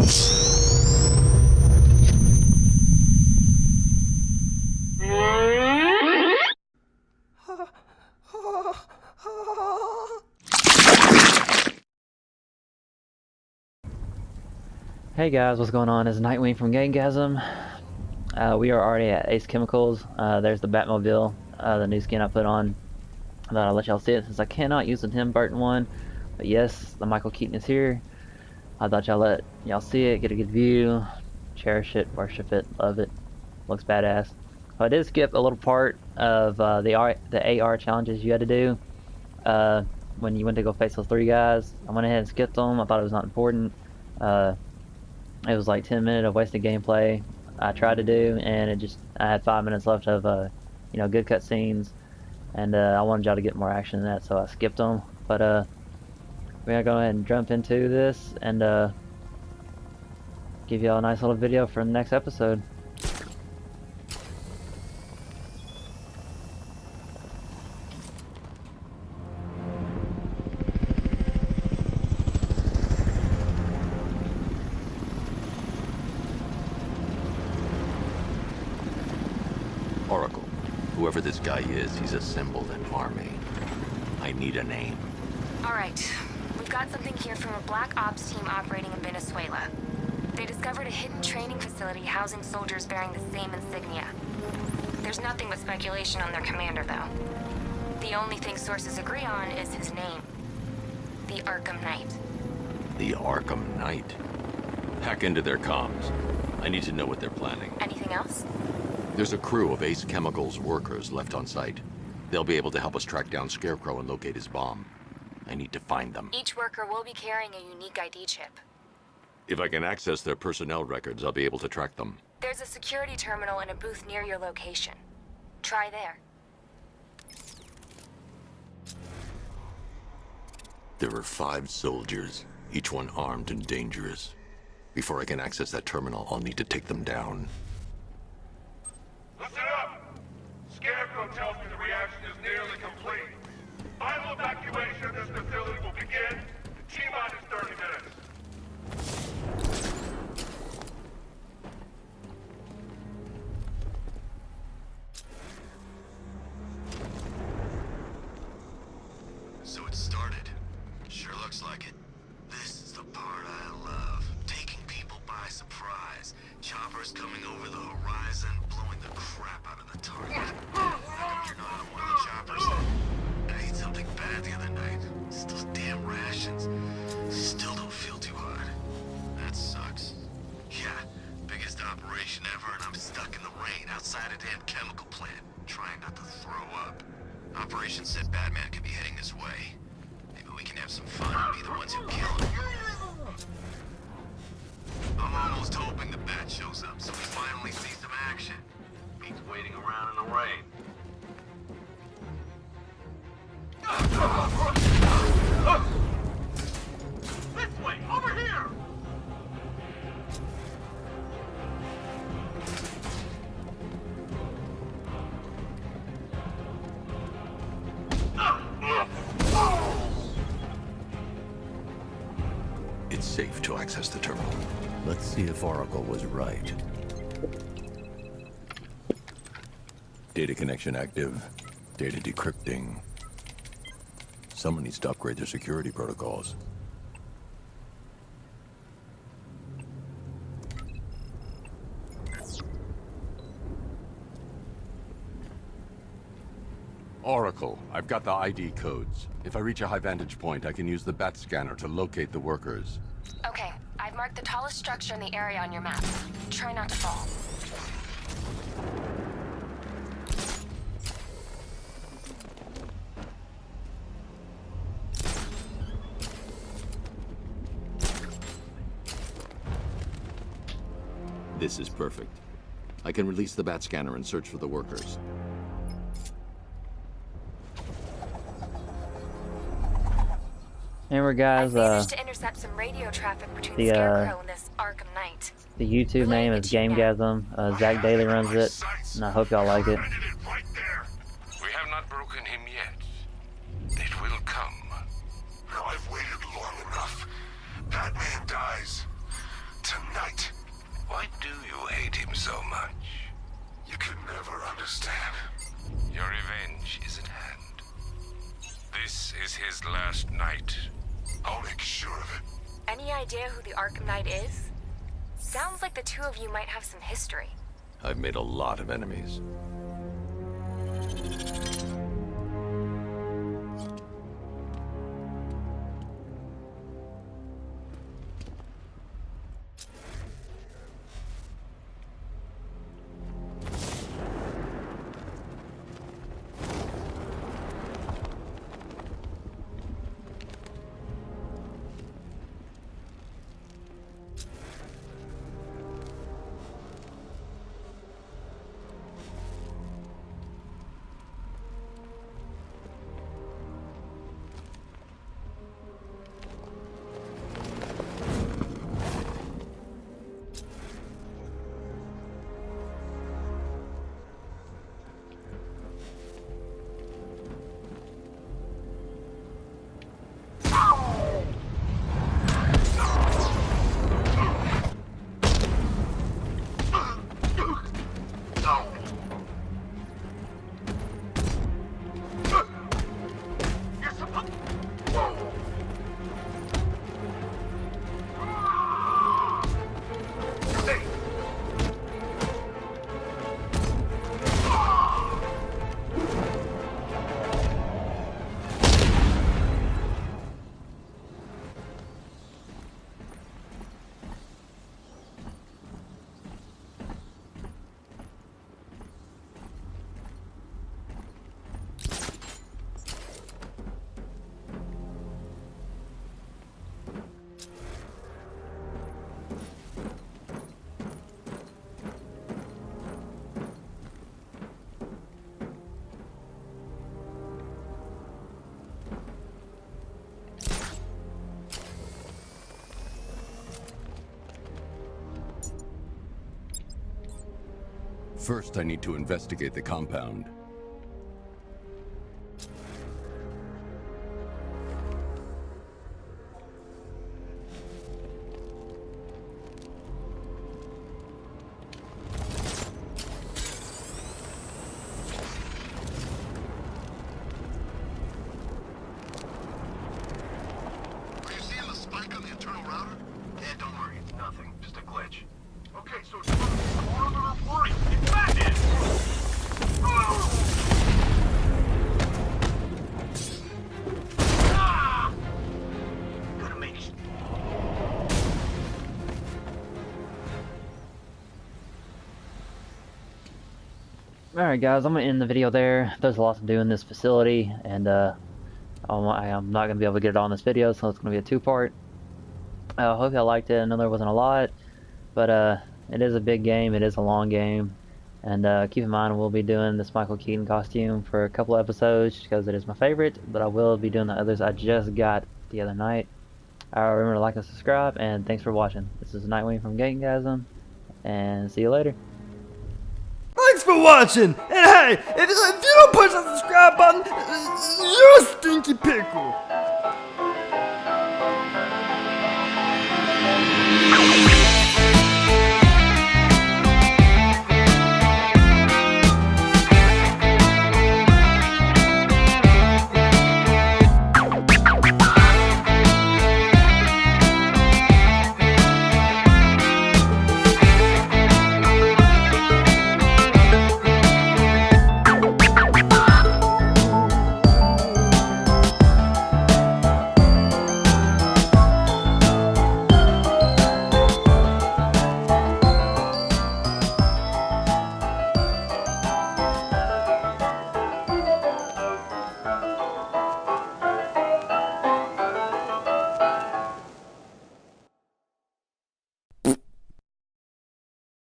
Hey guys, what's going on? It's Nightwing from GameGasim. We are already at Ace Chemicals. There's the Batmobile, the new skin I put on. I thought I'd let y'all see it since I cannot use the Tim Burton one. But yes, the Michael Keaton is here. I thought let y'all see it, get a good view, cherish it, worship it, love it. Looks badass. I did skip a little part of the AR challenges you had to do when you went to go face those 3 guys. I went ahead and skipped them. I thought it was not important. It was like 10 minutes of wasted gameplay I tried to do, and I had 5 minutes left of good cutscenes, and I wanted y'all to get more action than that, so I skipped them. But we're gonna go ahead and jump into this and give y'all a nice little video for the next episode. Whoever this guy is, he's assembled an army. I need a name. Alright, we've got something here from a Black Ops team operating in Venezuela. They discovered a hidden training facility housing soldiers bearing the same insignia. There's nothing but speculation on their commander, though. The only thing sources agree on is his name. The Arkham Knight. The Arkham Knight? Hack into their comms. I need to know what they're planning. Anything else? There's a crew of Ace Chemicals workers left on site. They'll be able to help us track down Scarecrow and locate his bomb. I need to find them. Each worker will be carrying a unique ID chip. If I can access their personnel records, I'll be able to track them. There's a security terminal in a booth near your location. Try there. There are 5 soldiers, each one armed and dangerous. Before I can access that terminal, I'll need to take them down. Listen up! Scarecrow tells me the reaction is nearly complete. Final evacuation of this facility will begin in T-minus 30 minutes. So it started. Sure looks like it. This is the part I love. Taking people by surprise. Choppers coming over the horizon, blowing the crap out of the target. You're not on one of the choppers. I ate something bad the other night. It's those damn rations. Still don't feel too hot. That sucks. Yeah, biggest operation ever, and I'm stuck in the rain outside a damn chemical plant, trying not to throw up. Operation said Batman could be heading this way. Maybe we can have some fun and be the ones who kill him. I'm almost hoping the bat shows up, so we finally see some action. Beats waiting around in the rain. This way! Over here! It's safe to access the terminal. Let's see if Oracle was right. Data connection active. Data decrypting. Someone needs to upgrade their security protocols. Oracle, I've got the ID codes. If I reach a high vantage point, I can use the bat scanner to locate the workers. Okay, I've marked the tallest structure in the area on your map. Try not to fall. This is perfect. I can release the bat scanner and search for the workers. Anyway guys, I managed to intercept some radio traffic between Scarecrow and this Arkham Knight. the YouTube name is GameGasim. Zach Daly runs it, and I hope y'all like it. We have not broken him yet. It will come. Now I've waited long enough. Batman dies. Tonight. so much. You can never understand. Your revenge is at hand. This is his last night. I'll make sure of it. Any idea who the Arkham Knight is? Sounds like the two of you might have some history. I've made a lot of enemies. First, I need to investigate the compound. Are you seeing the spike on the internal router? Yeah, don't worry, it's nothing. Just a glitch. Okay, so it's more of a report. It's back in! Gonna make it. Alright guys, I'm going to end the video there. There's a lot to do in this facility, and I'm not going to be able to get it all in this video, so it's going to be a two-part. I hope y'all liked it. I know there wasn't a lot, but it is a big game, it is a long game, and keep in mind we'll be doing this Michael Keaton costume for a couple episodes because it is my favorite, but I will be doing the others I just got the other night. Remember to like and subscribe, and thanks for watching. This is Nightwing from GameGasim, and see you later. Thanks for watching, and hey, if you don't push that subscribe button, you're a stinky pickle.